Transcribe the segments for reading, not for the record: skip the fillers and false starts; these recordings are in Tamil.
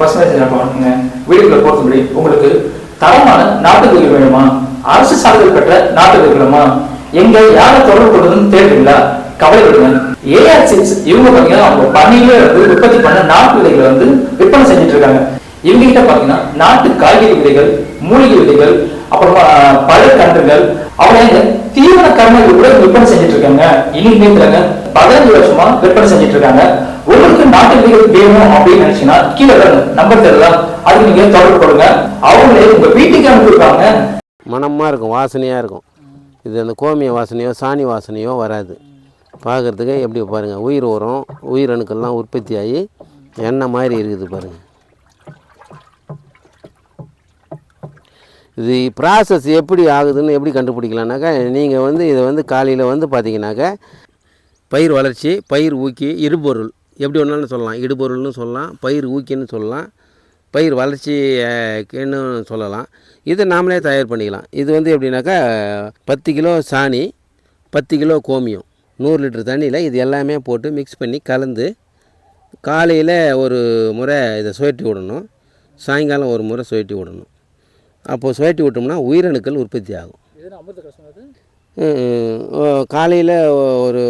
பசுமை பண்ணுங்க. வீடுகளை பொறுத்தபடி உங்களுக்கு தரமான நாட்டு விதைகள் வேணுமா, அரசு சான்றிதழ் பெற்ற நாட்டு விதைகள் வேணுமா, எங்க யாரை தொடர்பு கொள்வதுன்னு தேடுறீங்களா? கவலைப்படுங்க. ஏஆர்6 இவங்க பாத்தீங்கன்னா அவங்க பணியில உற்பத்தி பண்ண நாட்டு விதைகளை விற்பனை செஞ்சுட்டு இருக்காங்க. இவங்க கிட்ட பாத்தீங்கன்னா நாட்டு காய்கறி விதைகள், மூலிகை விதைகள், அப்புறமா பழக்கன்றுகள், அவங்க தீவன கருமைகள் கூட விற்பனை செஞ்சுட்டு இருக்காங்க. இன்னைக்கு 15 வருஷமா விற்பனை செஞ்சுட்டு இருக்காங்க. உங்களுக்கு நாட்டு விதைகள் வேணும் அப்படின்னு நினைச்சீங்கன்னா கீழே நம்பர் தெரியலாம், அதுக்கு நீங்க தொடர்பு கொடுங்க. அவங்களே உங்க வீட்டுக்கு அனுப்பிடுவாங்க. மனமாக இருக்கும், வாசனையாக இருக்கும். இது அந்த கோமிய வாசனையோ சாணி வாசனையோ வராது. பார்க்குறதுக்கு எப்படி பாருங்கள், உயிர் உரம் உயிரணுக்கள்லாம் உற்பத்தி ஆகி எண்ணெய் மாதிரி இருக்குது பாருங்கள். இது ப்ராசஸ் எப்படி ஆகுதுன்னு எப்படி கண்டுபிடிக்கலான்னாக்கா, நீங்கள் இதை காலையில் பார்த்தீங்கன்னாக்கா, பயிர் வளர்ச்சி, பயிர் ஊக்கி, இடுபொருள் எப்படி ஒன்றாலும் சொல்லலாம். இடுபொருள்னு சொல்லலாம், பயிர் ஊக்கின்னு சொல்லலாம், பயிர் வளர்ச்சின்னு சொல்லலாம். இதை நாமளே தயார் பண்ணிக்கலாம். இது எப்படின்னாக்கா 10 கிலோ சாணி, 10 கிலோ கோமியம், 100 லிட்டர் தண்ணியில் இது எல்லாமே போட்டு மிக்ஸ் பண்ணி கலந்து காலையில் ஒரு முறை இதை சுழட்டி விடணும், சாயங்காலம் ஒரு முறை சுழட்டி விடணும். அப்போது சுழட்டி விட்டோம்னா உயிரணுக்கள் உற்பத்தி ஆகும். காலையில் ஒரு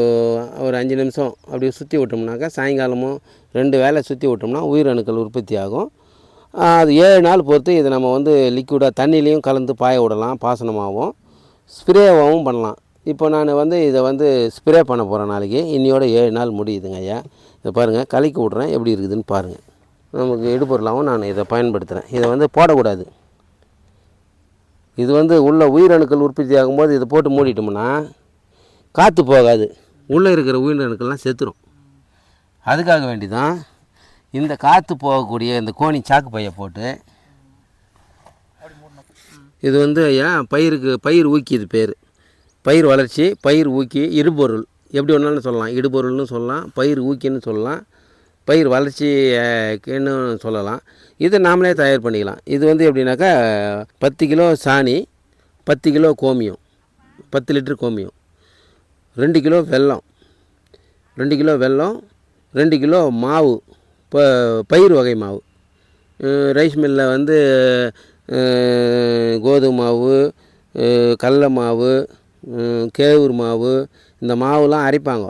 5 நிமிஷம் அப்படி சுற்றி விட்டோம்னாக்கா சாயங்காலமும் 2 வேளை சுற்றி விட்டோம்னா உயிரணுக்கள் உற்பத்தி ஆகும். அது 7 நாள் பொறுத்து இதை நம்ம லிக்விடாக தண்ணிலையும் கலந்து பாய விடலாம், பாசனமாகவும் ஸ்ப்ரேவாகவும் பண்ணலாம். இப்போ நான் இதை ஸ்ப்ரே பண்ண போகிறேன் நாளைக்கு. இன்னையோட 7 நாள் முடியுதுங்க ஐயா. இதை பாருங்கள், கலக்கி விட்றேன், எப்படி இருக்குதுன்னு பாருங்கள். நமக்கு இடுபொருளாகவும் நான் இதை பயன்படுத்துகிறேன். இதை போடக்கூடாது. இது உள்ள உயிரணுக்கள் உற்பத்தி ஆகும்போது இதை போட்டு மூடிட்டோம்னா காற்று போகாது, உள்ளே இருக்கிற உயிரணுக்கள்லாம் செத்துரும். அதுக்காக வேண்டி தான் இந்த காற்று போகக்கூடிய இந்த கோணி சாக்கு பையை போட்டு இது ஐயா பயிர் ஊக்கி, இது பேர் பயிர் வளர்ச்சி, பயிர் ஊக்கி, இடுபொருள் எப்படி ஒன்றாலும் சொல்லலாம். இடுபொருள்னு சொல்லலாம், பயிர் ஊக்கின்னு சொல்லலாம், பயிர் வளர்ச்சின்னு சொல்லலாம். இதை நாமளே தயார் பண்ணிக்கலாம். இது எப்படின்னாக்கா 10 கிலோ சாணி, 10 கிலோ கோமியம், 10 லிட்டர் கோமியம், 2 கிலோ வெல்லம், 2 கிலோ வெல்லம், 2 கிலோ மாவு, பயிர் வகை மாவு. ரைஸ் மில்லில் கோதுமை மாவு, கடல மாவு, கேவுரு மாவு, இந்த மாவுலாம் அரைப்பாங்க.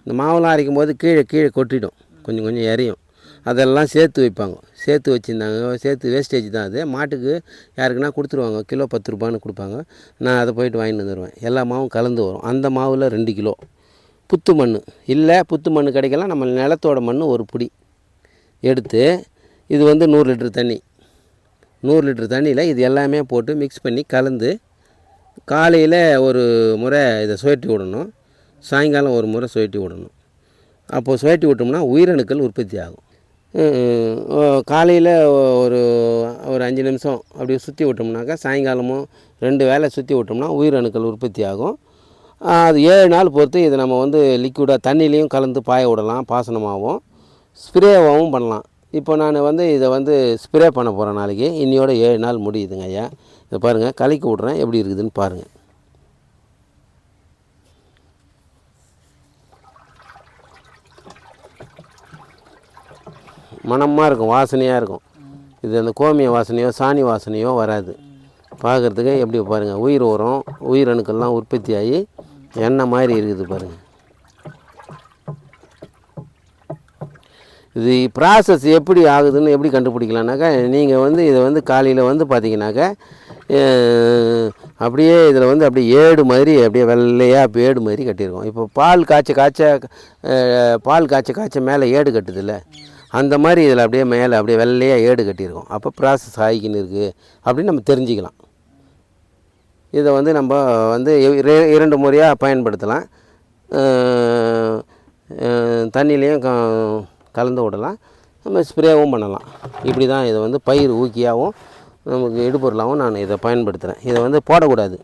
இந்த மாவுலாம் அரைக்கும் போது கீழே கொட்டிடும், கொஞ்சம் கொஞ்சம் எரியும். அதெல்லாம் சேர்த்து வைப்பாங்க. சேர்த்து வச்சுருந்தாங்க, சேர்த்து வேஸ்டேஜ் தான் அது. மாட்டுக்கு யாருக்குன்னா கொடுத்துருவாங்க, கிலோ 10 ரூபான்னு கொடுப்பாங்க. நான் அதை போய்ட்டு வாங்கிட்டு வந்துடுவேன். எல்லா மாவும் கலந்து வரும். அந்த மாவில் 2 கிலோ புத்து மண், இல்லை புத்து மண் கிடைக்கலாம், நம்ம நிலத்தோட மண் ஒரு பிடி எடுத்து இது 100 லிட்டர் தண்ணி, 100 லிட்டர் தண்ணியில் இது எல்லாமே போட்டு மிக்ஸ் பண்ணி கலந்து காலையில் ஒரு முறை இதை சுழட்டி விடணும், சாயங்காலம் ஒரு முறை சுழட்டி விடணும். அப்போது சுழட்டி விட்டோம்னா உயிரணுக்கள் உற்பத்தி ஆகும். காலையில் ஒரு 5 நிமிஷம் அப்படி சுற்றி விட்டோம்னாக்கா சாயங்காலமும் 2 வேளை சுற்றி விட்டோம்னா உயிரணுக்கள் உற்பத்தி ஆகும். அது 7 நாள் பொறுத்து இதை நம்ம லிக்விடாக தண்ணிலையும் கலந்து பாய விடலாம், பாசனமாகவும் ஸ்ப்ரேவாகவும் பண்ணலாம். இப்போ நான் இதை ஸ்ப்ரே பண்ண போகிறேன் நாளைக்கு. இன்னையோட 7 நாள் முடியுதுங்க ஐயா. இதை பாருங்கள், கலக்கி விட்றேன், எப்படி இருக்குதுன்னு பாருங்கள். மனமாக இருக்கும், வாசனையாக இருக்கும். இது அந்த கோமிய வாசனையோ சாணி வாசனையோ வராது. பார்க்குறதுக்கு எப்படி பாருங்கள், உயிர் உரம் உயிரணுக்கள்லாம் உற்பத்தி ஆகி எண்ணெய் மாதிரி இருக்குது பாருங்கள். இது ப்ராசஸ் எப்படி ஆகுதுன்னு எப்படி கண்டுபிடிக்கலான்னாக்கா, நீங்கள் இதை காலையில் பார்த்தீங்கன்னாக்கா அப்படியே இதில் அப்படியே ஏடு மாதிரி அப்படியே வெள்ளையாக ஏடு மாதிரி கட்டியிருக்கோம். இப்போ பால் காய்ச்ச மேலே ஏடு கட்டுதில்ல, அந்த மாதிரி இதில் அப்படியே மேலே அப்படியே வெள்ளையாக ஏடு கட்டியிருக்கோம். அப்போ ப்ராசஸ் ஆகிக்கின்னு இருக்குது அப்படின்னு நம்ம தெரிஞ்சுக்கலாம். இதை நம்ம 2 முறையாக பயன்படுத்தலாம். தண்ணிலையும் கலந்து விடலாம், நம்ம ஸ்ப்ரேவும் பண்ணலாம். இப்படி தான் இதை பயிர் ஊக்கியாகவும் நமக்கு இடுபொருளாகவும் நான் இதை பயன்படுத்துகிறேன். இதை போடக்கூடாது.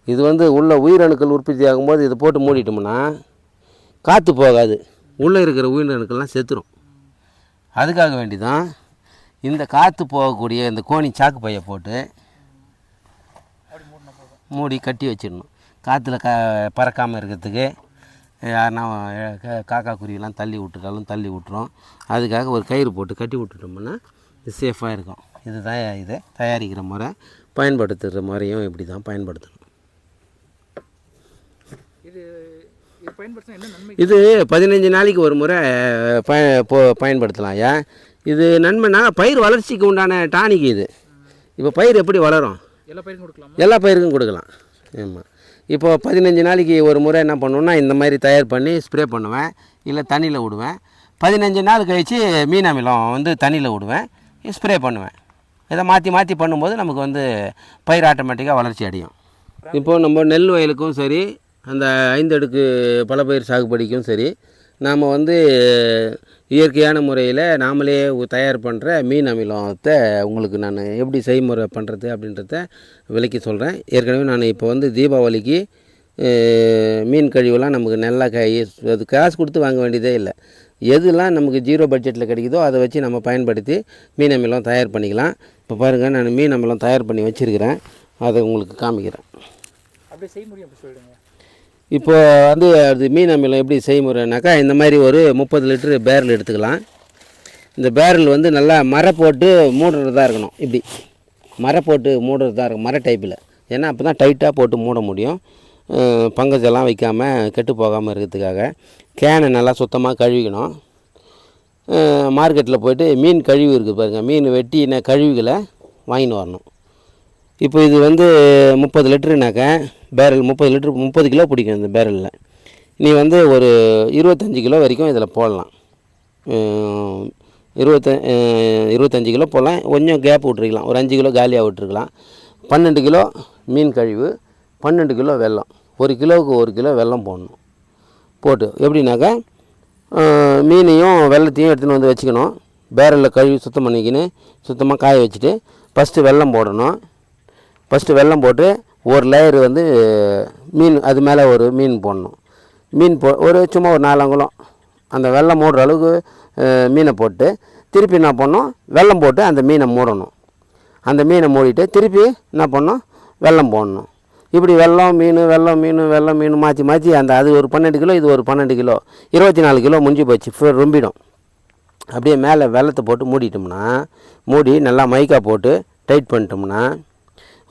இது உள்ள உயிரணுக்கள் உற்பத்தி ஆகும்போது இதை போட்டு மூடிட்டோம்னா காற்று போகாது, உள்ளே இருக்கிற உயிரினர்கள்லாம் செத்துரும். அதுக்காக வேண்டி தான் இந்த காற்று போகக்கூடிய இந்த கோணி சாக்கு பையை போட்டு மூடி கட்டி வச்சிடணும். காற்றுல பறக்காமல் இருக்கிறதுக்கு யாருன்னா காக்கா குருவிலாம் தள்ளி விட்டுட்டாலும் தள்ளி விட்டுரும். அதுக்காக ஒரு கயிறு போட்டு கட்டி விட்டுட்டோம்னா இது சேஃபாக இருக்கும். இதுதான் இதை தயாரிக்கிற முறை. பயன்படுத்துகிற முறையும் இப்படி தான் பயன்படுத்தணும். இது 15 நாளைக்கு ஒரு முறை பயன்படுத்தலாம். ஏன் இது நன்மைனா பயிர் வளர்ச்சிக்கு உண்டான டானிக் இது. இப்போ பயிர் எப்படி வளரும்? எல்லா பயிருக்கும் கொடுக்கலாம். ஆமாம். இப்போ 15 நாளைக்கு ஒரு முறை என்ன பண்ணுவேன்னா இந்த மாதிரி தயார் பண்ணி ஸ்ப்ரே பண்ணுவேன், இல்லை தண்ணியில் விடுவேன். 15 நாள் கழித்து மீன் அமிலம் வந்து தண்ணியில் விடுவேன், ஸ்ப்ரே பண்ணுவேன். இதை மாற்றி மாற்றி பண்ணும்போது நமக்கு வந்து பயிர் ஆட்டோமேட்டிக்காக வளர்ச்சி அடையும். இப்போது நம்ம நெல் வயலுக்கும் சரி, அந்த 5 அடுக்கு பல பயிர் சாகுபடிக்கும் சரி, நாம் வந்து இயற்கையான முறையில் நாமளே தயார் பண்ணுற மீன் அமிலத்தை உங்களுக்கு நான் எப்படி செய்முறை பண்ணுறது அப்படின்றத விளக்கி சொல்கிறேன். ஏற்கனவே நான் இப்போ வந்து தீபாவளிக்கு மீன் கழிவுலாம் நமக்கு நல்லா அது காசு கொடுத்து வாங்க வேண்டியதே இல்லை. எதுலாம் நமக்கு 0 பட்ஜெட்டில் கிடைக்குதோ அதை வச்சு நம்ம பயன்படுத்தி மீன் அமிலம் தயார் பண்ணிக்கலாம். இப்போ பாருங்கள், நான் மீன் அமிலம் தயார் பண்ணி வச்சுருக்கிறேன், அதை உங்களுக்கு காமிக்கிறேன். அப்படியே செய்முறை அப்படி சொல்லிடுங்க. இப்போ வந்து அது மீன் அமிலம் எப்படி செய்முறைனாக்கா, இந்த மாதிரி ஒரு 30 லிட்டரு பேரல் எடுத்துக்கலாம். இந்த பேரல் வந்து நல்லா மரை போட்டு மூடுறதா இருக்கணும். இப்படி மரை போட்டு மூடுறதா இருக்கும், மர டைப்பில். ஏன்னா அப்போ தான் டைட்டாக போட்டு மூட முடியும். பங்கஜெல்லாம் வைக்காமல் கெட்டு போகாமல் இருக்கிறதுக்காக கேனை நல்லா சுத்தமாக கழுவிக்கணும். மார்க்கெட்டில் போய்ட்டு மீன் கழிவு இருக்குது பாருங்கள், மீன் வெட்டின கழிவுகளை வாங்கின்னு வரணும். இப்போ இது வந்து 30 லிட்டருனாக்கா பேரல் 30 லிட்டரு 30 கிலோ பிடிக்கும். இந்த பேரலில் நீ வந்து ஒரு 25 கிலோ வரைக்கும் இதில் போடலாம். 25 கிலோ போடலாம். கொஞ்சம் கேப் விட்டுருக்கலாம், ஒரு 5 கிலோ காலியாக விட்டுருக்கலாம். 12 கிலோ மீன் கழிவு, 12 கிலோ வெல்லம். 1 கிலோவுக்கு 1 கிலோ வெல்லம் போடணும். போட்டு எப்படின்னாக்கா மீனையும் வெல்லத்தையும் எடுத்துன்னு வந்து வச்சுக்கணும். பேரலில் கழுவி சுத்தம் பண்ணிக்கின்னு சுத்தமாக காய வச்சுட்டு ஃபஸ்ட்டு வெல்லம் போடணும். ஃபஸ்ட்டு வெல்லம் போட்டு ஒரு லேயர் வந்து மீன், அது மேலே ஒரு மீன் போடணும். மீன் ஒரு சும்மா ஒரு 4 அங்குலம் அந்த வெல்லம் மூடுற அளவுக்கு மீனை போட்டு திருப்பி என்ன பண்ணணும், வெல்லம் போட்டு அந்த மீனை மூடணும். அந்த மீனை மூடிட்டு திருப்பி என்ன பண்ணணும், வெல்லம் போடணும். இப்படி வெல்லம் மீன் வெல்லம் மீன் வெல்லம் மீன் மாற்றி மாற்றி அந்த அது ஒரு 12 கிலோ, இது ஒரு 12 கிலோ, 24 கிலோ முடிஞ்சு போச்சு, ரொம்பிடும். அப்படியே மேலே வெல்லத்தை போட்டு மூடிட்டோம்னா, மூடி நல்லா மைக்கா போட்டு டைட் பண்ணிட்டோம்னா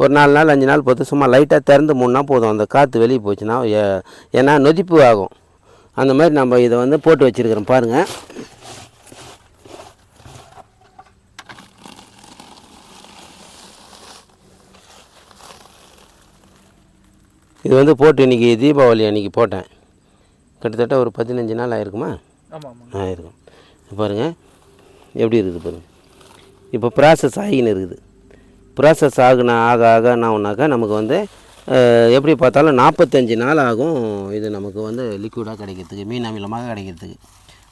ஒரு 4 நாள் 5 நாள் பொறுத்து சும்மா லைட்டாக திறந்து மூடினா போதும். அந்த காற்று வெளியே போச்சுன்னா ஏன்னா நொதிப்பு ஆகும். அந்த மாதிரி நம்ம இதை வந்து போட்டு வச்சுருக்கிறோம் பாருங்கள். இது வந்து போட்டு இன்றைக்கி தீபாவளி அன்றைக்கி போட்டேன். கிட்டத்தட்ட ஒரு 15 நாள் ஆகிருக்குமா? ஆகிருக்கும். பாருங்கள் எப்படி இருக்குது பாருங்கள். இப்போ ப்ராசஸ் ஆகின்னு இருக்குது. ப்ராசஸ் ஆக ஆக என்ன ஒன்றாக்கா நமக்கு வந்து எப்படி பார்த்தாலும் 45 நாள் ஆகும் இது நமக்கு வந்து லிக்விடாக கிடைக்கிறதுக்கு, மீன் அமிலமாக கிடைக்கிறதுக்கு.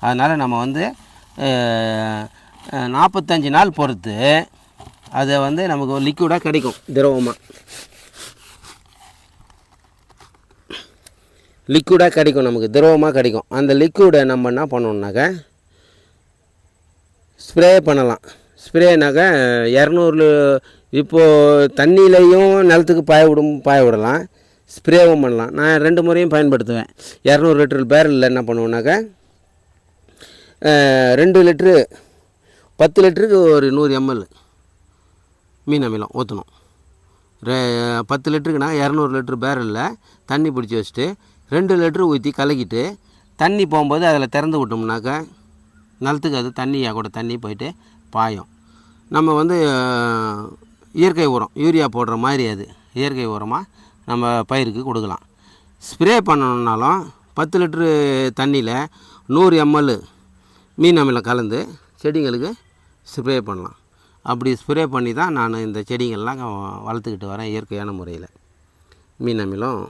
அதனால் நம்ம வந்து 45 நாள் பொறுத்து அதை வந்து நமக்கு லிக்விடாக கிடைக்கும், திரவமாக லிக்விடாக கிடைக்கும், நமக்கு திரவமாக கிடைக்கும். அந்த லிக்விடை நம்ம என்ன பண்ணோம்னாக்கா ஸ்ப்ரே பண்ணலாம். ஸ்ப்ரேனாக்கா 200 இப்போது தண்ணியிலையும் நிலத்துக்கு பாய விடலாம், ஸ்ப்ரேவும் பண்ணலாம். நான் 2 முறையும் பயன்படுத்துவேன். 200 லிட்டர் பேரலில் என்ன பண்ணுவேன்னாக்கா 2 லிட்ரு 10 லிட்டருக்கு ஒரு 100 ml மீன் அமிலம் ஊற்றணும். 10 லிட்டருக்குனா 200 லிட்டர் பேரலில் தண்ணி பிடிச்சி வச்சுட்டு 2 லிட்டரு ஊற்றி கலக்கிட்டு தண்ணி போகும்போது அதில் திறந்து விட்டோம்னாக்கா நிலத்துக்கு அது தண்ணியாக கூட தண்ணி போயிட்டு பாயும். நம்ம வந்து இயற்கை உரம் யூரியா போடுற மாதிரி அது இயற்கை உரமாக நம்ம பயிருக்கு கொடுக்கலாம். ஸ்ப்ரே பண்ணணுன்னாலும் 10 லிட்ரு தண்ணியில் 100 ml மீன் அமிலம் கலந்து செடிங்களுக்கு ஸ்ப்ரே பண்ணலாம். அப்படி ஸ்ப்ரே பண்ணி தான் நான் இந்த செடிங்கள்லாம் வளர்த்துக்கிட்டு வரேன் இயற்கையான முறையில். மீன் அமிலம்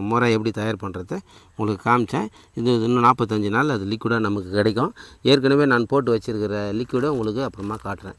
முறை எப்படி தயார் பண்ணுறது உங்களுக்கு காமிச்சேன். இது இன்னும் 45 நாள் அது லிக்விடாக நமக்கு கிடைக்கும். ஏற்கனவே நான் போட்டு வச்சுருக்கிற லிக்விடை உங்களுக்கு அப்புறமா காட்டுறேன்.